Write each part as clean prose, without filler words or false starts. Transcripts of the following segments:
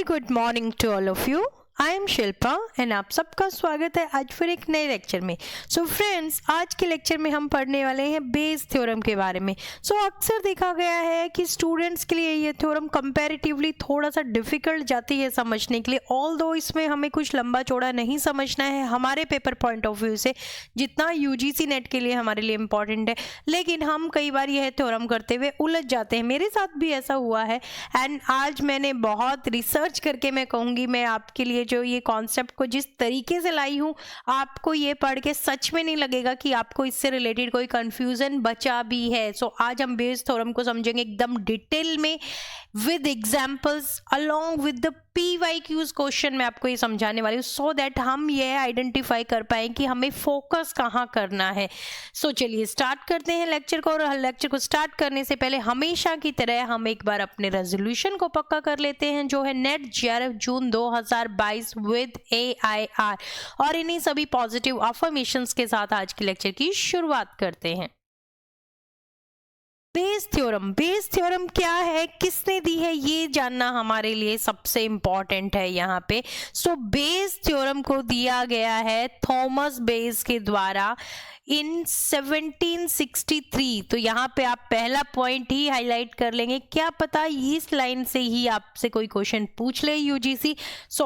Very good morning to all of you. I am Shilpa and आप सबका स्वागत है आज फिर एक नए लेक्चर में। सो फ्रेंड्स, आज के लेक्चर में हम पढ़ने वाले हैं बेस थ्योरम के बारे में। अक्सर देखा गया है कि स्टूडेंट्स के लिए ये थ्योरम कंपैरेटिवली थोड़ा सा डिफिकल्ट जाती है समझने के लिए, ऑल्दो इसमें हमें कुछ लंबा चौड़ा नहीं समझना है हमारे पेपर पॉइंट ऑफ व्यू से, जितना यूजीसी नेट के लिए हमारे लिए इम्पॉर्टेंट है। लेकिन हम कई बार यह थ्योरम करते हुए उलझ जाते हैं, मेरे साथ भी ऐसा हुआ है। एंड आज मैंने बहुत रिसर्च करके, मैं कहूँगी, मैं आपके लिए जो ये कॉन्सेप्ट को जिस तरीके से लाई हूँ, आपको ये पढ़ के सच में नहीं लगेगा कि आपको इससे रिलेटेड कोई कंफ्यूजन बचा भी है। आज हम बेस थ्योरम को समझेंगे एकदम डिटेल में with examples along with the PYQs question मैं आपको ये समझाने वाली हूँ, सो दैट हम ये आइडेंटिफाई कर पाए कि हमें फोकस कहाँ करना है। चलिए स्टार्ट करते हैं लेक्चर को। और लेक्चर को स्टार्ट करने से पहले हमेशा की तरह हम एक बार अपने रेजोल्यूशन को पक्का कर लेते हैं, जो है net JRF June 2022 with AIR। और इन्हीं सभी पॉजिटिव अफर्मेशंस के साथ आज के लेक्चर की शुरुआत करते हैं। बेस थ्योरम क्या है, किसने दी है, ये जानना हमारे लिए सबसे इंपॉर्टेंट है यहाँ पे। बेस थ्योरम को दिया गया है थॉमस बेस के द्वारा इन 1763। तो यहाँ पे आप पहला पॉइंट ही हाईलाइट कर लेंगे, क्या पता इस लाइन से ही आपसे कोई क्वेश्चन पूछ ले यूजीसी।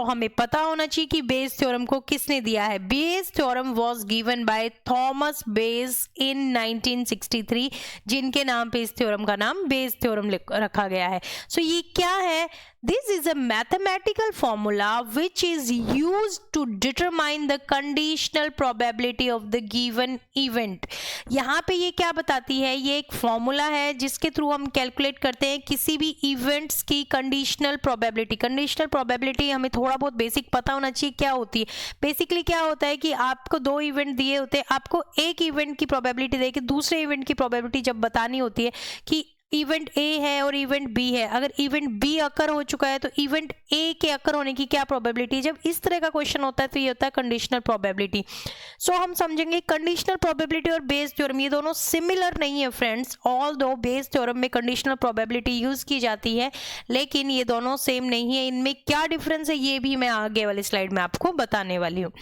हमें पता होना चाहिए कि बेस थ्योरम को किसने दिया है। Bayes theorem was given by Thomas base in 1963, जिनके नाम पे इस थ्योरम का नाम बेस थ्योरम रखा गया है। ये क्या है? This is a mathematical formula which is used to determine the conditional probability of the given event। यहाँ पे ये क्या बताती है, ये एक फॉर्मूला है जिसके थ्रू हम कैलकुलेट करते हैं किसी भी इवेंट्स की कंडीशनल प्रोबेबिलिटी। कंडीशनल प्रोबेबिलिटी हमें थोड़ा बहुत बेसिक पता होना चाहिए क्या होती है। बेसिकली क्या होता है कि आपको दो इवेंट दिए होते हैं, आपको एक इवेंट की प्रोबेबिलिटी देके दूसरे इवेंट की प्रोबेबिलिटी जब बतानी होती है कि इवेंट ए है और इवेंट बी है, अगर इवेंट बी अकर हो चुका है तो इवेंट ए के अकर होने की क्या प्रोबेबिलिटी है। जब इस तरह का क्वेश्चन होता है तो ये होता है कंडीशनल प्रोबेबिलिटी। हम समझेंगे कंडीशनल प्रोबेबिलिटी और बेस थ्योरम ये दोनों सिमिलर नहीं है फ्रेंड्स। ऑल्दो बेस थ्योरम में कंडीशनल प्रोबेबिलिटी यूज की जाती है, लेकिन ये दोनों सेम नहीं है। इनमें क्या डिफरेंस है ये भी मैं आगे वाली स्लाइड में आपको बताने वाली हूँ।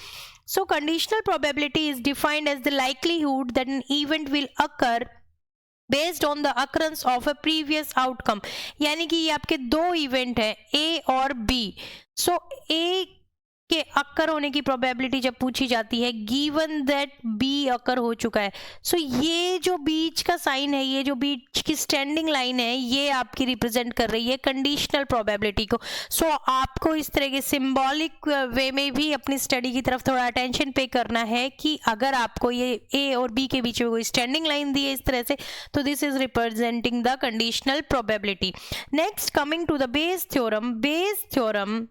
Conditional probability is defined as the likelihood that an event will occur based on the occurrence of a previous outcome. यानी कि ये आपके दो इवेंट है ए और बी। ए के अकर होने की प्रोबेबिलिटी जब पूछी जाती है गिवन दैट बी अकर हो चुका है, ये जो बीच का साइन है, ये जो बीच की स्टैंडिंग लाइन है, ये आपकी रिप्रेजेंट कर रही है कंडीशनल प्रोबेबिलिटी को। आपको इस तरह के सिंबॉलिक वे में भी अपनी स्टडी की तरफ थोड़ा अटेंशन पे करना है कि अगर आपको ये ए और बी के बीच में कोई स्टैंडिंग लाइन दी है इस तरह से, तो this is representing the conditional probability. Next, coming to the Bayes theorem. Bayes theorem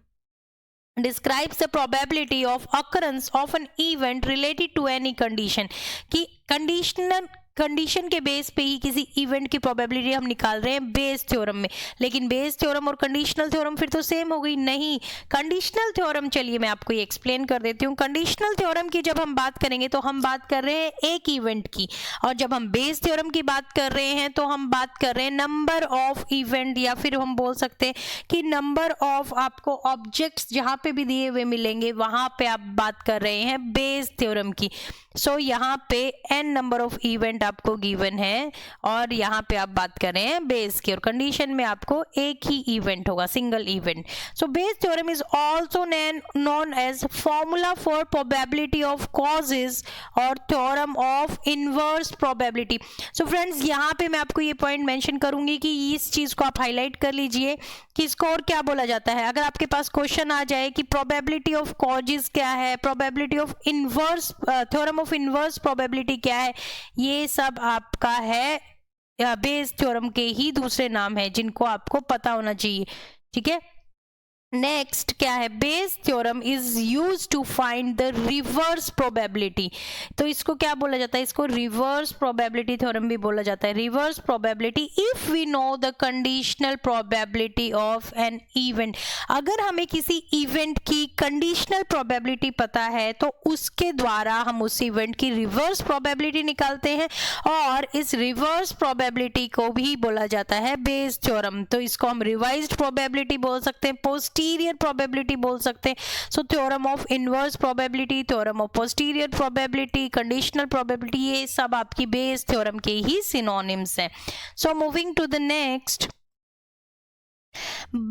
describes the probability of occurrence of an event related to any condition। कि कंडीशन के बेस पे ही किसी इवेंट की प्रोबेबिलिटी हम निकाल रहे हैं बेस थ्योरम में। लेकिन बेस थ्योरम और कंडीशनल थ्योरम फिर तो सेम हो गई नहीं। कंडीशनल थ्योरम, चलिए मैं आपको ये एक्सप्लेन कर देती हूँ। कंडीशनल थ्योरम की जब हम बात करेंगे तो हम बात कर रहे हैं एक इवेंट की, और जब हम बेस थ्योरम की बात कर रहे हैं तो हम बात कर रहे हैं नंबर ऑफ इवेंट, या फिर हम बोल सकते हैं कि नंबर ऑफ आपको ऑब्जेक्ट्स जहाँ पे भी दिए हुए मिलेंगे वहां पे आप बात कर रहे हैं बेस थ्योरम की। यहाँ पे n नंबर ऑफ इवेंट आपको गिवन है और यहाँ पे आप बात कर रहे हैं बेस की, और कंडीशन में आपको एक ही इवेंट होगा, single event. Bayes theorem is also known as formula for probability of causes और theorem of inverse probability. Friends, यहाँ पे मैं आपको ये पॉइंट मेंशन करूंगी कि इस चीज को आप हाईलाइट कर लीजिए कि इसको और क्या बोला जाता है। अगर आपके पास क्वेश्चन आ जाए कि प्रोबेबिलिटी ऑफ कॉजेज क्या है, probability of inverse, theorem of inverse probability क्या है, ये सब आपका है बेस थ्योरम के ही दूसरे नाम है जिनको आपको पता होना चाहिए। ठीक है, नेक्स्ट क्या है, Bayes theorem is use to find the reverse probability. तो इसको क्या बोला जाता है, इसको रिवर्स प्रोबेबिलिटी थ्योरम भी बोला जाता है। Reverse probability if we know the conditional probability of an event. अगर हमें किसी इवेंट की कंडीशनल प्रोबेबिलिटी पता है तो उसके द्वारा हम उस इवेंट की रिवर्स प्रोबेबिलिटी निकालते हैं, और इस रिवर्स प्रोबेबिलिटी को भी बोला जाता है बेस थ्योरम। तो इसको हम रिवाइज्ड प्रोबेबिलिटी बोल सकते हैं, पोस्टीरियर पोस्टीरियर प्रोबेबिलिटी बोल सकते हैं. So theorem of inverse probability, theorem of posterior probability, conditional probability, ये सब आपकी बेस थ्योरम के ही सिनोनिम्स हैं. So moving to the next,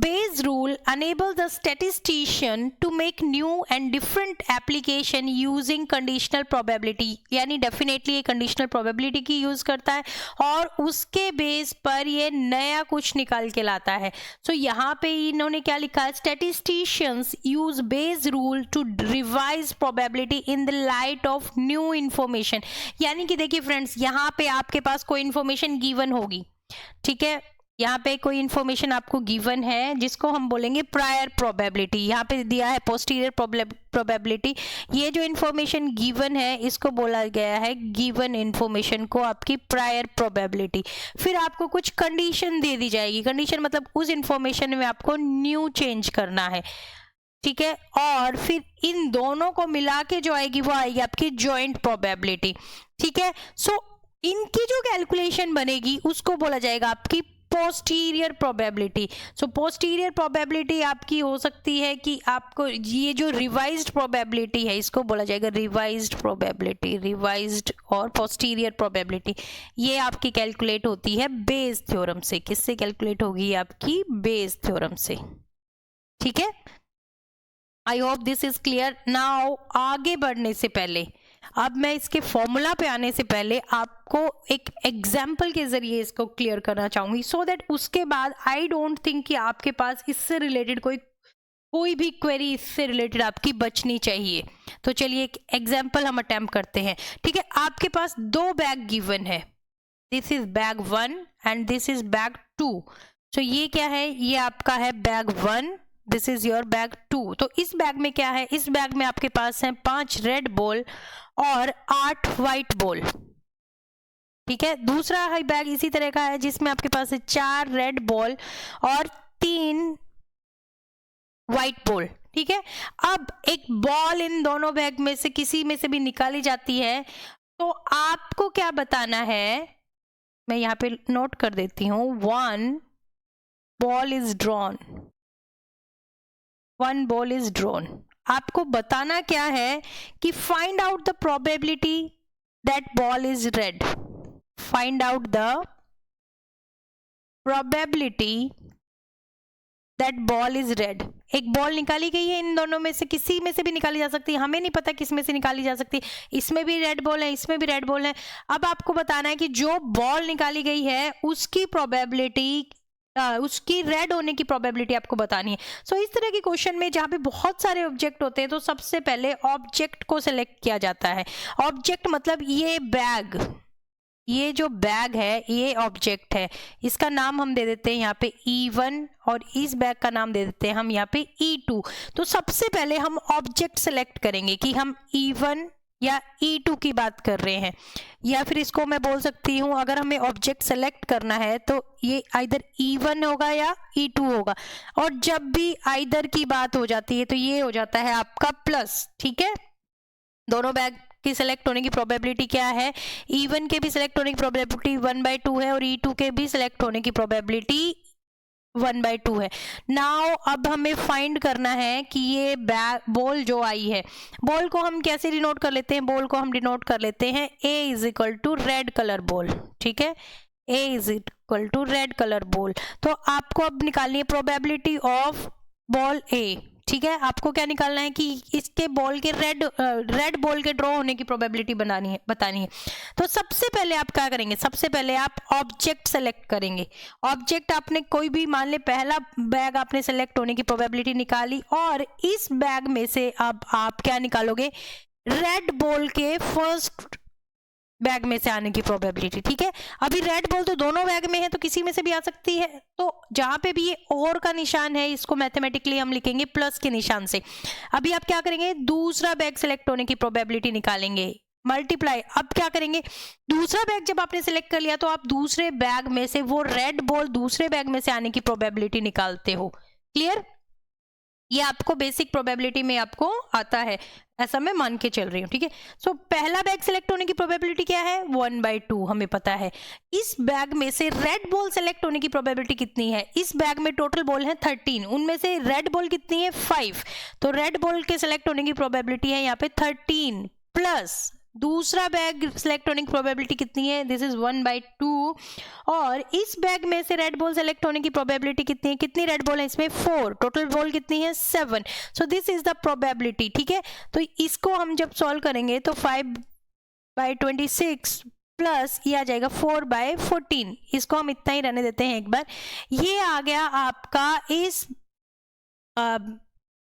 Bayes rule enables the statistician to make new and different application using conditional probability. यानी definitely ये conditional probability की use करता है और उसके बेस पर ये नया कुछ निकाल के लाता है. सो यहाँ पे इन्होंने क्या लिखा है, statisticians use Bayes rule to revise probability in the light of new information. यानी कि देखिए फ्रेंड्स, यहाँ पे आपके पास कोई इंफॉर्मेशन गिवन होगी, ठीक है, यहाँ पे कोई इंफॉर्मेशन आपको गिवन है जिसको हम बोलेंगे प्रायर प्रोबेबिलिटी. यहाँ पे दिया है पोस्टीरियर प्रोबेबिलिटी. ये जो इंफॉर्मेशन गिवन है इसको बोला गया है, गिवन इंफॉर्मेशन को आपकी प्रायर प्रोबेबिलिटी. फिर आपको कुछ कंडीशन दे दी जाएगी. कंडीशन मतलब उस इंफॉर्मेशन में आपको न्यू चेंज करना है, ठीक है, और फिर इन दोनों को मिला के जो आएगी वो आएगी आपकी जॉइंट प्रोबेबिलिटी. ठीक है, सो इनकी जो कैलकुलेशन बनेगी उसको बोला जाएगा आपकी पोस्टीरियर प्रोबेबिलिटी. सो पोस्टीरियर प्रोबेबिलिटी आपकी हो सकती है कि आपको ये जो रिवाइज्ड प्रोबेबिलिटी है इसको बोला जाएगा रिवाइज्ड प्रोबेबिलिटी. रिवाइज्ड और पोस्टीरियर प्रोबेबिलिटी ये आपकी कैलकुलेट होती है बेस थ्योरम से. किससे कैलकुलेट होगी, आपकी बेस थ्योरम से. ठीक है, I hope this is clear. Now आगे बढ़ने से पहले, अब मैं इसके फॉर्मूला पे आने से पहले आपको एक एग्जाम्पल के जरिए इसको क्लियर करना चाहूंगी, सो दैट उसके बाद आई डोंट थिंक कि आपके पास इससे रिलेटेड कोई भी क्वेरी इससे रिलेटेड आपकी बचनी चाहिए. तो चलिए एक एग्जाम्पल हम अटेम्प्ट करते हैं. ठीक है, आपके पास दो बैग गिवन है. This is bag 1 and this is bag 2. सो ये क्या है, ये आपका है bag 1, this is your bag 2. तो इस बैग में क्या है, इस बैग में आपके पास है 5 रेड बॉल और 8 व्हाइट बॉल. ठीक है, दूसरा है बैग इसी तरह का है जिसमें आपके पास है 4 रेड बॉल और 3 व्हाइट बॉल. ठीक है, अब एक बॉल इन दोनों बैग में से किसी में से भी निकाली जाती है, तो आपको क्या बताना है, मैं यहाँ पे नोट कर देती हूँ. 1 ball is drawn, 1 ball is drawn. आपको बताना क्या है कि find out the probability that ball is red. Find out the probability that ball is red. एक बॉल निकाली गई है, इन दोनों में से किसी में से भी निकाली जा सकती है, हमें नहीं पता किस में से निकाली जा सकती है. इसमें भी रेड बॉल है, इसमें भी रेड बॉल है. अब आपको बताना है कि जो बॉल निकाली गई है उसकी प्रोबेबिलिटी, उसकी रेड होने की प्रोबेबिलिटी आपको बतानी है. सो इस तरह के क्वेश्चन में जहाँ पे बहुत सारे ऑब्जेक्ट होते हैं तो सबसे पहले ऑब्जेक्ट को सिलेक्ट किया जाता है. ऑब्जेक्ट मतलब ये बैग, ये जो बैग है ये ऑब्जेक्ट है. इसका नाम हम दे देते हैं यहाँ पे E1 और इस बैग का नाम दे देते हैं हम यहाँ पे E2. तो सबसे पहले हम ऑब्जेक्ट सेलेक्ट करेंगे कि हम E1 या E2 की बात कर रहे हैं, या फिर इसको मैं बोल सकती हूँ, अगर हमें ऑब्जेक्ट सेलेक्ट करना है तो ये आइदर E1 होगा या E2 होगा. और जब भी आइदर की बात हो जाती है तो ये हो जाता है आपका प्लस. ठीक है, दोनों बैग की सिलेक्ट होने की प्रोबेबिलिटी क्या है, E1 के भी सिलेक्ट होने की प्रोबेबिलिटी 1/2 है और E2 के भी सिलेक्ट होने की प्रोबेबिलिटी 1/2 है. नाउ अब हमें फाइंड करना है कि ये बॉल जो आई है, बॉल को हम कैसे डिनोट कर लेते हैं, बॉल को हम डिनोट कर लेते हैं A is equal to red colour ball. ठीक है, A is equal to red colour ball. तो आपको अब निकालनी है प्रोबेबिलिटी ऑफ बॉल A. ठीक है, आपको क्या निकालना है कि इसके बॉल के रेड बॉल के ड्रॉ होने की प्रोबेबिलिटी बतानी है. तो सबसे पहले आप क्या करेंगे, सबसे पहले आप ऑब्जेक्ट सेलेक्ट करेंगे. ऑब्जेक्ट आपने कोई भी, मान ले पहला बैग आपने सेलेक्ट होने की प्रोबेबिलिटी निकाली, और इस बैग में से अब आप क्या निकालोगे, रेड बॉल के फर्स्ट बैग में से आने की प्रोबेबिलिटी. ठीक है, अभी रेड बॉल तो दोनों बैग में है तो किसी में से भी आ सकती है. तो जहां पे भी ये और का निशान है इसको मैथमेटिकली हम लिखेंगे प्लस के निशान से. अभी आप क्या करेंगे, दूसरा बैग सिलेक्ट होने की प्रोबेबिलिटी निकालेंगे, मल्टीप्लाई. अब क्या करेंगे, दूसरा बैग जब आपने सिलेक्ट कर लिया तो आप दूसरे बैग में से वो रेड बॉल दूसरे बैग में से आने की प्रोबेबिलिटी निकालते हो. क्लियर, ये आपको बेसिक प्रोबेबिलिटी में आपको आता है, ऐसा मैं मान के चल रही हूँ, ठीक है। सो पहला बैग सिलेक्ट होने की प्रोबेबिलिटी क्या है, 1/2 हमें पता है। इस बैग में से रेड बॉल सिलेक्ट होने की प्रोबेबिलिटी कितनी है, इस बैग में टोटल बॉल है 13, उनमें से रेड बॉल कितनी है 5, तो रेड बॉल के सिलेक्ट होने की प्रोबेबिलिटी है यहाँ पे 13 प्लस दूसरा बैग सिलेक्ट होने की प्रोबेबिलिटी कितनी है, दिस इज 1/2, और इस बैग में से रेड बॉल सेलेक्ट होने की प्रोबेबिलिटी कितनी है, कितनी रेड बॉल है इसमें 4, टोटल बॉल कितनी है 7, सो दिस इज द प्रोबेबिलिटी, ठीक है। तो इसको हम जब सॉल्व करेंगे तो 5/26 प्लस ये आ जाएगा 4/14, इसको हम इतना ही रहने देते हैं एक बार। ये आ गया आपका इस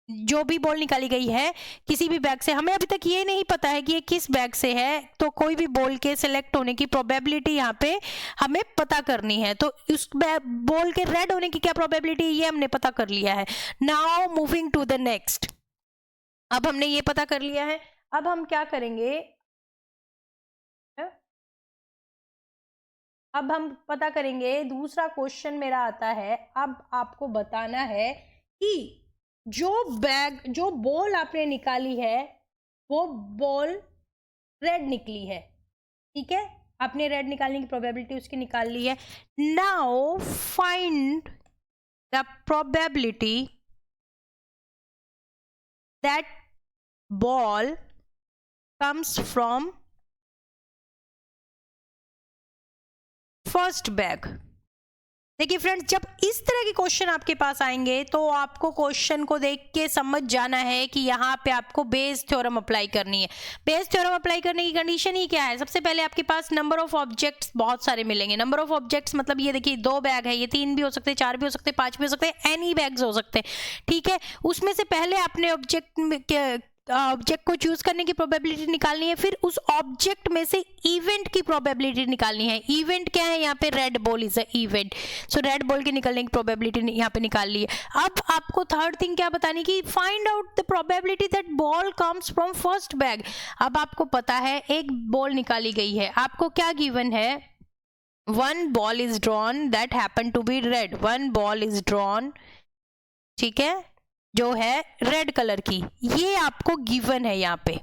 जो भी बॉल निकाली गई है किसी भी बैग से, हमें अभी तक ये नहीं पता है कि ये किस बैग से है, तो कोई भी बॉल के सिलेक्ट होने की प्रोबेबिलिटी यहाँ पे हमें पता करनी है। तो उस बॉल के रेड होने की क्या प्रोबेबिलिटी है ये हमने पता कर लिया है। Now moving to the next, अब हमने ये पता कर लिया है, अब हम क्या करेंगे, अब हम पता करेंगे दूसरा क्वेश्चन मेरा आता है। अब आपको बताना है कि जो बॉल आपने निकाली है वो बॉल रेड निकली है, ठीक है, आपने रेड निकालने की प्रोबेबिलिटी उसकी निकाल ली है। Now find the probability that ball comes from first bag. देखिए फ्रेंड्स, जब इस तरह के क्वेश्चन आपके पास आएंगे तो आपको क्वेश्चन को देख के समझ जाना है कि यहाँ पे आपको बेस थ्योरम अप्लाई करनी है। बेस थ्योरम अप्लाई करने की कंडीशन ही क्या है, सबसे पहले आपके पास नंबर ऑफ ऑब्जेक्ट्स बहुत सारे मिलेंगे। नंबर ऑफ ऑब्जेक्ट्स मतलब ये देखिए 2 बैग है, ये 3 भी हो सकते हैं, 4 भी हो सकते हैं, 5 भी हो सकते हैं, एनी बैग्स हो सकते हैं, ठीक है। उसमें से पहले आपने ऑब्जेक्ट को चूज करने की प्रोबेबिलिटी निकालनी है, फिर उस ऑब्जेक्ट में से इवेंट की प्रोबेबिलिटी निकालनी है। इवेंट क्या है यहाँ पे, red ball is a event, so red ball के निकलने की प्रोबेबिलिटी यहाँ पे निकाल ली है। अब आपको थर्ड थिंग क्या बतानी कि find out the probability that ball comes from first bag. अब आपको पता है एक बॉल निकाली गई है, आपको क्या गिवन है, 1 ball is drawn that happen to be red, 1 ball is drawn, ठीक है, जो है रेड कलर की, ये आपको गिवन है। यहाँ पे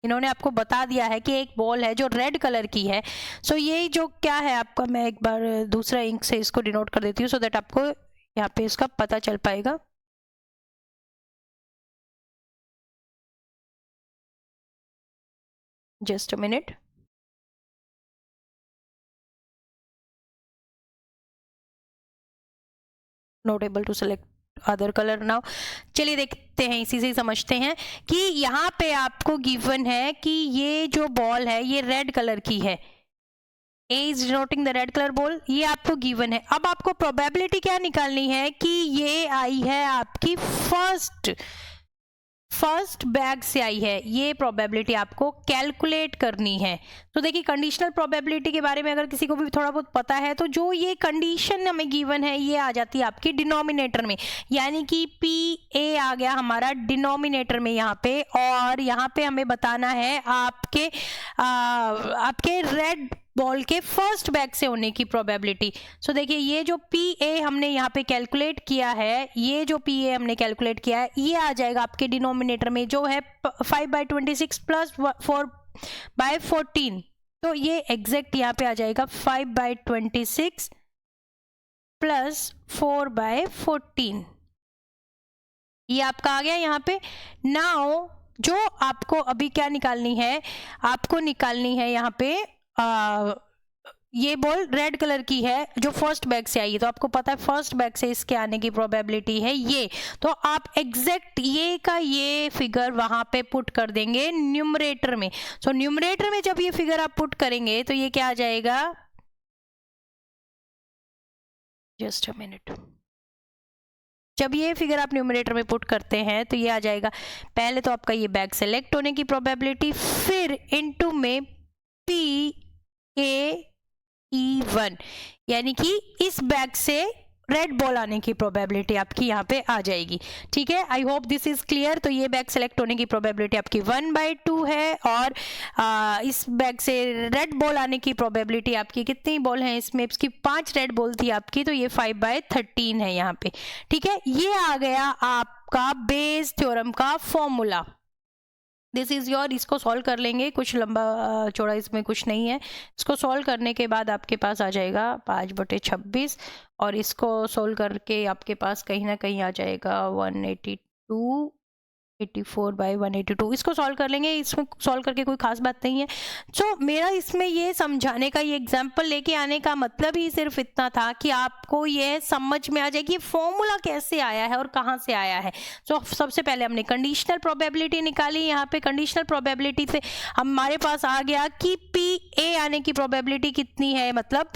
इन्होंने आपको बता दिया है कि एक बॉल है जो रेड कलर की है। सो ये जो क्या है आपका, मैं एक बार दूसरा इंक से इसको डिनोट कर देती हूँ सो दैट आपको यहाँ पे इसका पता चल पाएगा। Just a minute, not able to select other colour now. चलिए देखते हैं, इसी से समझते हैं कि यहाँ पे आपको गिवन है कि ये जो बॉल है ये रेड कलर की है, A is denoting the red color ball, ये आपको गिवन है। अब आपको प्रोबेबिलिटी क्या निकालनी है कि ये आई है आपकी फर्स्ट बैग से आई है, ये प्रोबेबिलिटी आपको कैलकुलेट करनी है। तो देखिए कंडीशनल प्रोबेबिलिटी के बारे में अगर किसी को भी थोड़ा बहुत पता है तो जो ये कंडीशन हमें गिवन है ये आ जाती है आपकी डिनोमिनेटर में, यानी कि PA आ गया हमारा डिनोमिनेटर में यहाँ पे, और यहाँ पे हमें बताना है आपके रेड बॉल के फर्स्ट बैग से होने की प्रोबेबिलिटी। सो देखिए ये जो PA हमने यहाँ पे कैलकुलेट किया है, ये जो PA हमने कैलकुलेट किया है ये आ जाएगा आपके डिनोमिनेटर में जो है 5/26 प्लस 4/14, तो ये एग्जैक्ट यहाँ पे आ जाएगा 5/26 प्लस 4/14, ये आपका आ गया यहाँ पे। नाउ जो आपको अभी क्या निकालनी है, आपको निकालनी है यहाँ पे ये बॉल रेड कलर की है जो फर्स्ट बैग से आई है, तो आपको पता है फर्स्ट बैग से इसके आने की प्रोबेबिलिटी है ये, तो आप एग्जैक्ट ये का ये फिगर वहां पे पुट कर देंगे न्यूमरेटर में। सो न्यूमरेटर में जब ये फिगर आप पुट करेंगे तो ये क्या आ जाएगा, जस्ट अ मिनट, जब ये फिगर आप न्यूमरेटर में पुट करते हैं तो ये आ जाएगा, पहले तो आपका ये बैग सेलेक्ट होने की प्रोबेबिलिटी, फिर इनटू में PA E1, यानी कि इस बैग से रेड बॉल आने की प्रोबेबिलिटी आपकी यहाँ पे आ जाएगी। ठीक है, I hope this is clear. तो ये बैग सेलेक्ट होने की प्रोबेबिलिटी आपकी 1/2 है, और इस बैग से रेड बॉल आने की प्रोबेबिलिटी आपकी कितनी बॉल है इसमें, इसकी 5 रेड बॉल थी आपकी, तो ये 5/13 है यहाँ पे। ठीक है, ये आ गया आपका बेस थ्योरम का फॉर्मूला। दिस इज योर, इसको सॉल्व कर लेंगे, कुछ लंबा चौड़ा इसमें कुछ नहीं है। इसको सॉल्व करने के बाद आपके पास आ जाएगा 5/26, और इसको सॉल्व करके आपके पास कहीं ना कहीं आ जाएगा 182, 84/182। इसको सॉल्व कर लेंगे, इसमें सॉल्व करके कोई खास बात नहीं है। तो मेरा इसमें ये समझाने का, ये एग्जांपल लेके आने का मतलब ही सिर्फ इतना था कि आपको ये समझ में आ जाए कि फॉर्मूला कैसे आया है और कहाँ से आया है। तो सबसे पहले हमने कंडीशनल प्रोबेबिलिटी निकाली। यहाँ पे कंडीशनल प्रोबेबिलिटी से हमारे पास आ गया कि PA आने की प्रोबेबिलिटी कितनी है, मतलब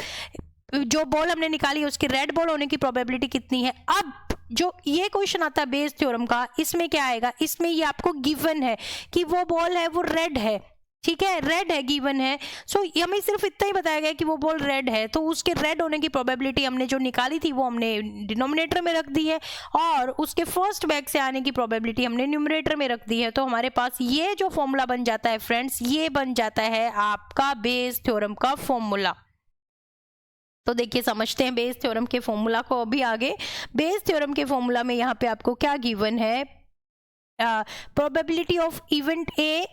जो बॉल हमने निकाली उसकी रेड बॉल होने की प्रोबेबिलिटी कितनी है। अब जो ये क्वेश्चन आता है बेस थ्योरम का, इसमें क्या आएगा, इसमें ये आपको गिवन है कि वो बॉल है वो रेड है। ठीक है, रेड है, गिवन है। सो हमें सिर्फ इतना ही बताया गया कि वो बॉल रेड है, तो उसके रेड होने की प्रोबेबिलिटी हमने जो निकाली थी वो हमने डिनोमिनेटर में रख दी है, और उसके फर्स्ट बैग से आने की प्रोबेबिलिटी हमने न्यूमरेटर में रख दी है। तो हमारे पास ये जो फॉर्मूला बन जाता है फ्रेंड्स, ये बन जाता है आपका बेस थ्योरम का फॉर्मूला। तो देखिए, समझते हैं बेस थ्योरम के फॉर्मूला को अभी आगे। बेस थ्योरम के फॉर्मूला में यहाँ पे आपको क्या गिवन है, प्रोबेबिलिटी ऑफ इवेंट ए,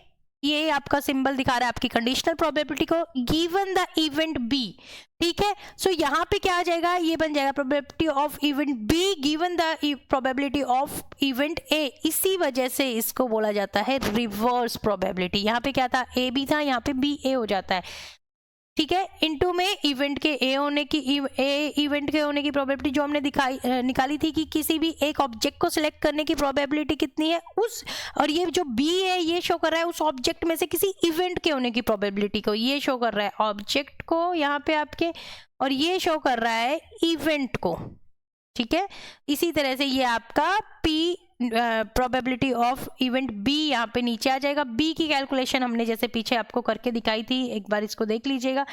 ये आपका सिंबल दिखा रहा है आपकी कंडीशनल प्रोबेबिलिटी को, गिवन द इवेंट बी। ठीक है, सो यहाँ पे क्या आ जाएगा, ये बन जाएगा probability of event be given the probability of event A. इसी वजह से इसको बोला जाता है रिवर्स प्रोबेबिलिटी। यहाँ पे क्या था, ए बी था, यहाँ पे बी ए हो जाता है। ठीक है, इनटू में इवेंट के इवेंट के होने की प्रोबेबिलिटी जो हमने निकाली थी कि किसी भी एक ऑब्जेक्ट को सिलेक्ट करने की प्रोबेबिलिटी कितनी है उस, और ये जो बी है ये शो कर रहा है उस ऑब्जेक्ट में से किसी इवेंट के होने की प्रोबेबिलिटी को, ये शो कर रहा है ऑब्जेक्ट को यहाँ पे आपके, और ये शो कर रहा है इवेंट को। ठीक है, इसी तरह से ये आपका P probability of event B यहाँ पे नीचे आ जाएगा। बी की कैलकुलेशन हमने जैसे पीछे आपको करके दिखाई थी, एक बार इसको देख लीजिएगा।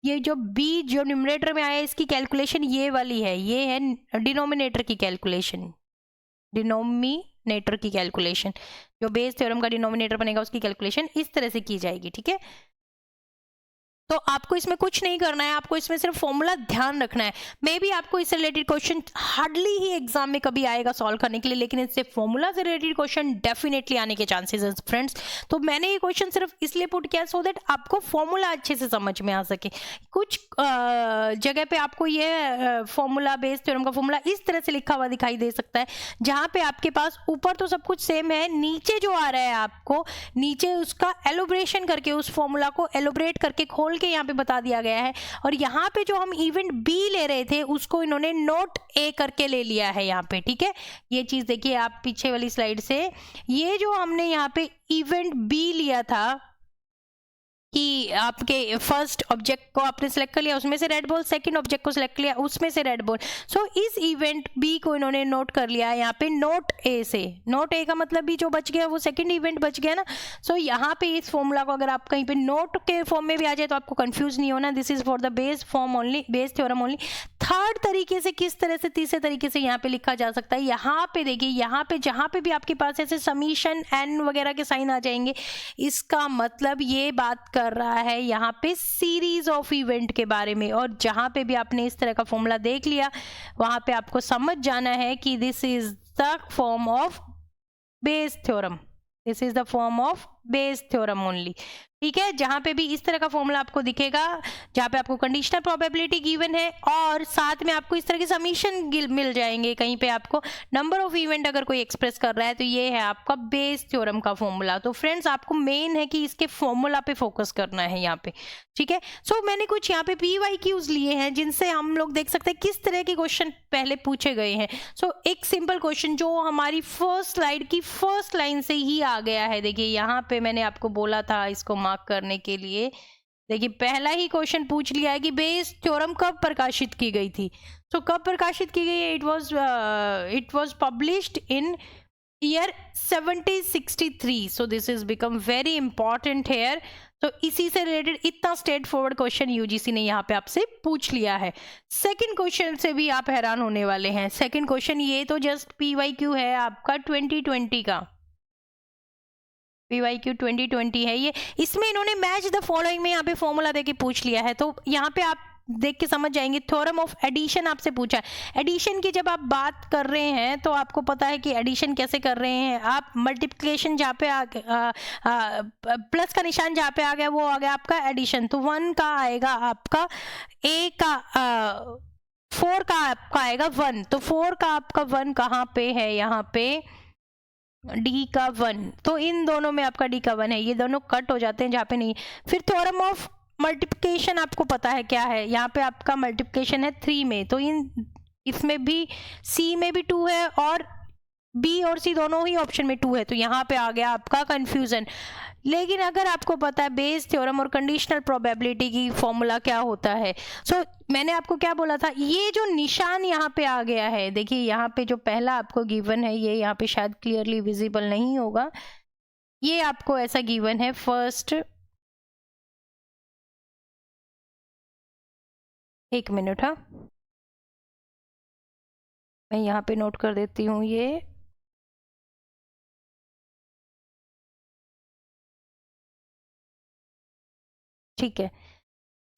ये जो बी जो न्यूमरेटर में आया है इसकी कैलकुलेशन ये वाली है, ये है डिनोमिनेटर की कैलकुलेशन, डिनोमिनेटर की कैलकुलेशन, जो बेस थ्योरम का डिनोमिनेटर बनेगा उसकी कैलकुलेशन इस तरह से की जाएगी। ठीक है, तो आपको इसमें कुछ नहीं करना है, आपको इसमें सिर्फ फॉर्मूला ध्यान रखना है। मे बी आपको इससे रिलेटेड क्वेश्चन हार्डली ही एग्जाम में कभी आएगा सॉल्व करने के लिए, लेकिन इससे फॉर्मूला से रिलेटेड क्वेश्चन डेफिनेटली आने के चांसेस है फ्रेंड्स। तो मैंने ये क्वेश्चन सिर्फ इसलिए पुट किया सो दैट आपको फॉर्मूला अच्छे से समझ में आ सके। कुछ जगह पे आपको ये फॉर्मूला, बेस थ्योरम का फॉर्मूला इस तरह से लिखा हुआ दिखाई दे सकता है, जहां पे आपके पास ऊपर तो सब कुछ सेम है, नीचे जो आ रहा है आपको, नीचे उसका एलोब्रेशन करके, उस फॉर्मूला को एलोब्रेट करके खोल के यहाँ पे बता दिया गया है। और यहाँ पे जो हम इवेंट बी ले रहे थे उसको इन्होंने नोट ए करके ले लिया है यहाँ पे। ठीक है, ये चीज देखिए आप पीछे वाली स्लाइड से, ये जो हमने यहाँ पे इवेंट बी लिया था कि आपके फर्स्ट ऑब्जेक्ट को आपने सेलेक्ट कर लिया, उसमें से रेड बॉल, सेकंड ऑब्जेक्ट को सेलेक्ट किया, उसमें से रेड बॉल। सो इस इवेंट बी को इन्होंने नोट कर लिया है यहाँ पे नोट ए से। नोट ए का मतलब भी जो बच गया वो सेकंड इवेंट बच गया ना। सो यहाँ पे इस फॉर्मूला को अगर आप कहीं पे नोट के फॉर्म में भी आ जाए तो आपको कंफ्यूज नहीं होना। This is for the base form only, Bayes theorem only. Third तरीके से किस तरह से, तीसरे तरीके से यहाँ पे लिखा जा सकता है, यहाँ पे देखिए, यहाँ पे जहाँ पे भी आपके पास ऐसे समीशन एन वगैरह के साइन आ जाएंगे, इसका मतलब ये बात कर रहा है यहाँ पे सीरीज ऑफ इवेंट के बारे में। और जहां पे भी आपने इस तरह का फॉर्मूला देख लिया वहां पे आपको समझ जाना है कि this is the form of Bayes theorem, this is the form of Bayes theorem only. ठीक है, जहां पे भी इस तरह का फॉर्मूला आपको दिखेगा, जहां पे आपको कंडीशनल प्रोबेबिलिटी गिवन है और साथ में आपको इस तरह के समीशन मिल जाएंगे, कहीं पे आपको नंबर ऑफ इवेंट अगर कोई एक्सप्रेस कर रहा है, तो ये है आपका बेस थ्योरम का फॉर्मूला। तो फ्रेंड्स आपको मेन है कि इसके फॉर्मूला पे फोकस करना है यहाँ पे। ठीक है, सो मैंने कुछ यहाँ पे PYQs लिए हैं जिनसे हम लोग देख सकते हैं किस तरह के क्वेश्चन पहले पूछे गए हैं। सो एक सिंपल क्वेश्चन जो हमारी फर्स्ट स्लाइड की फर्स्ट लाइन से ही आ गया है, देखिए यहाँ पे मैंने आपको बोला था इसको मार्क करने के लिए। देखिए पहला ही क्वेश्चन पूछ लिया है कि बेस थ्योरम कब प्रकाशित की गई थी। तो कब प्रकाशित की गई है, it was published in year 7063, so this is become very important here. तो इसी से रिलेटेड इतना स्ट्रेट फॉरवर्ड क्वेश्चन यूजीसी ने यहाँ पे आपसे पूछ लिया है। सेकंड क्वेश्चन से भी आप हैरान होने वाले हैं। सेकंड क्वेश्चन ये तो जस्ट पीवाईक्यू है आपका 2020 का, पीवाईक्यू 2020 है ये। इसमें इन्होंने मैच द फॉलोइंग में यहाँ पे फॉर्मूला देके पूछ लिया है, तो यहाँ पे आप देख के समझ जाएंगे। थ्योरम ऑफ एडिशन आपसे पूछा है। एडिशन की जब आप बात कर रहे हैं तो आपको पता है कि एडिशन कैसे कर रहे हैं आप। मल्टीप्लिकेशन जहाँ पे प्लस का निशान जहाँ पे आ गया वो आ गया आपका एडिशन। तो 1 का आएगा आपका ए का 4 का आपका आएगा 1। तो 4 का आपका 1 कहाँ पे है, यहाँ पे डी का 1। तो इन दोनों में आपका डी का 1 है, ये दोनों कट हो जाते हैं जहाँ पे नहीं। फिर थ्योरम ऑफ मल्टीप्लिकेशन आपको पता है क्या है, यहाँ पे आपका मल्टीप्लिकेशन है 3 में, तो इसमें भी सी में भी 2 है और बी और सी दोनों ही ऑप्शन में 2 है, तो यहाँ पे आ गया आपका कंफ्यूजन। लेकिन अगर आपको पता है बेस थ्योरम और कंडीशनल प्रोबेबिलिटी की फॉर्मूला क्या होता है, सो मैंने आपको क्या बोला था, ये जो निशान यहाँ पे आ गया है, देखिए यहाँ पे जो पहला आपको गिवन है, ये यहाँ पे शायद क्लियरली विजिबल नहीं होगा, ये आपको ऐसा गिवन है फर्स्ट, एक मिनट, हाँ मैं यहाँ पे नोट कर देती हूँ ये। ठीक है,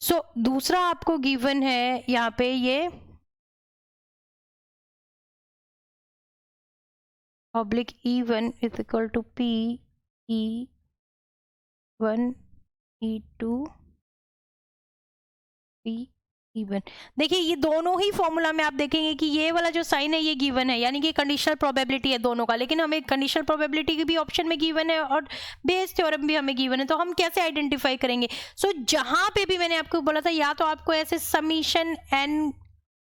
सो दूसरा आपको गिवन है यहाँ पे ये oblique E1 is equal to P E1 E2 P E1। देखिए ये दोनों ही फॉर्मूला में आप देखेंगे कि ये वाला जो साइन है ये गिवन है, यानी कि कंडीशनल प्रोबेबिलिटी है दोनों का, लेकिन हमें कंडीशनल प्रोबेबिलिटी की भी ऑप्शन में गिवन है और बेस थ्योरम भी हमें गिवन है, तो हम कैसे आइडेंटिफाई करेंगे। सो जहां पे भी मैंने आपको बोला था, या तो आपको ऐसे summation n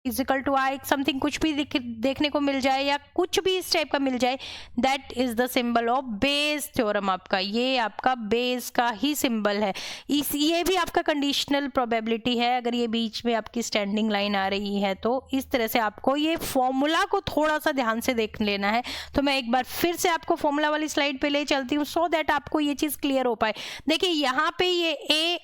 is equal to i something कुछ भी देखने को मिल जाए या कुछ भी इस टाइप का मिल जाए, that is the symbol of Bayes theorem. आपका ये आपका बेस का ही सिंबल है। ये भी आपका कंडीशनल प्रोबेबिलिटी है, अगर ये बीच में आपकी स्टैंडिंग लाइन आ रही है तो इस तरह से आपको ये फॉर्मूला को थोड़ा सा ध्यान से देख लेना है। तो मैं एक बार फिर से आपको फॉर्मूला वाली स्लाइड पे ले चलती हूँ सो दैट आपको ये चीज क्लियर हो पाए। देखिए यहाँ पे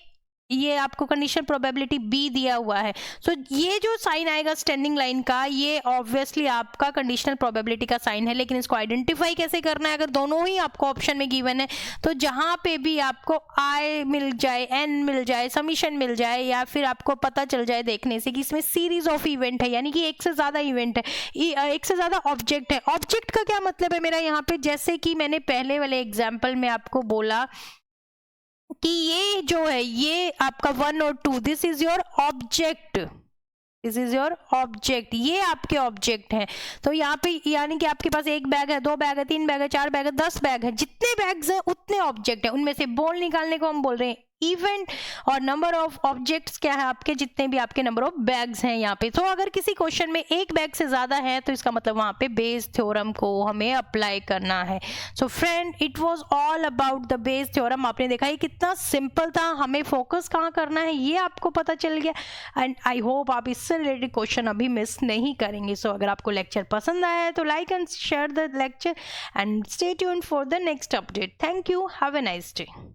ये आपको कंडीशन प्रोबेबिलिटी बी दिया हुआ है, सो ये जो साइन आएगा स्टैंडिंग लाइन का, ये ऑब्वियसली आपका कंडीशनल प्रोबेबिलिटी का साइन है। लेकिन इसको आइडेंटिफाई कैसे करना है, अगर दोनों ही आपको ऑप्शन में गिवन है, तो जहां पे भी आपको आई मिल जाए, एन मिल जाए, समीशन मिल जाए, या फिर आपको पता चल जाए देखने से कि इसमें सीरीज ऑफ इवेंट है, यानी कि एक से ज्यादा इवेंट है, एक से ज्यादा ऑब्जेक्ट है। ऑब्जेक्ट का क्या मतलब है मेरा यहाँ पे, जैसे कि मैंने पहले वाले एग्जाम्पल में आपको बोला कि ये जो है ये आपका 1 और 2, this is your object, this is your object, ये आपके ऑब्जेक्ट हैं। तो यहाँ पे यानी कि आपके पास 1 बैग है, 2 बैग है, 3 बैग है, 4 बैग है, 10 बैग है, जितने बैग्स हैं उतने ऑब्जेक्ट हैं। उनमें से बॉल निकालने को हम बोल रहे हैं इवेंट, और नंबर ऑफ ऑब्जेक्ट्स क्या है आपके, जितने भी आपके नंबर ऑफ बैग्स हैं यहाँ पे। तो अगर किसी क्वेश्चन में 1 बैग से ज्यादा है तो इसका मतलब वहां पे बेस थ्योरम को हमें अप्लाई करना है। So friend, it was all about the Bayes theorem. आपने देखा ये कितना सिंपल था, हमें फोकस कहाँ करना है ये आपको पता चल गया, एंड आई होप आप इससे रिलेटेड क्वेश्चन अभी मिस नहीं करेंगे। सो अगर आपको लेक्चर पसंद आया है तो like and share the lecture and stay tuned for the next update. Thank you, have a nice day.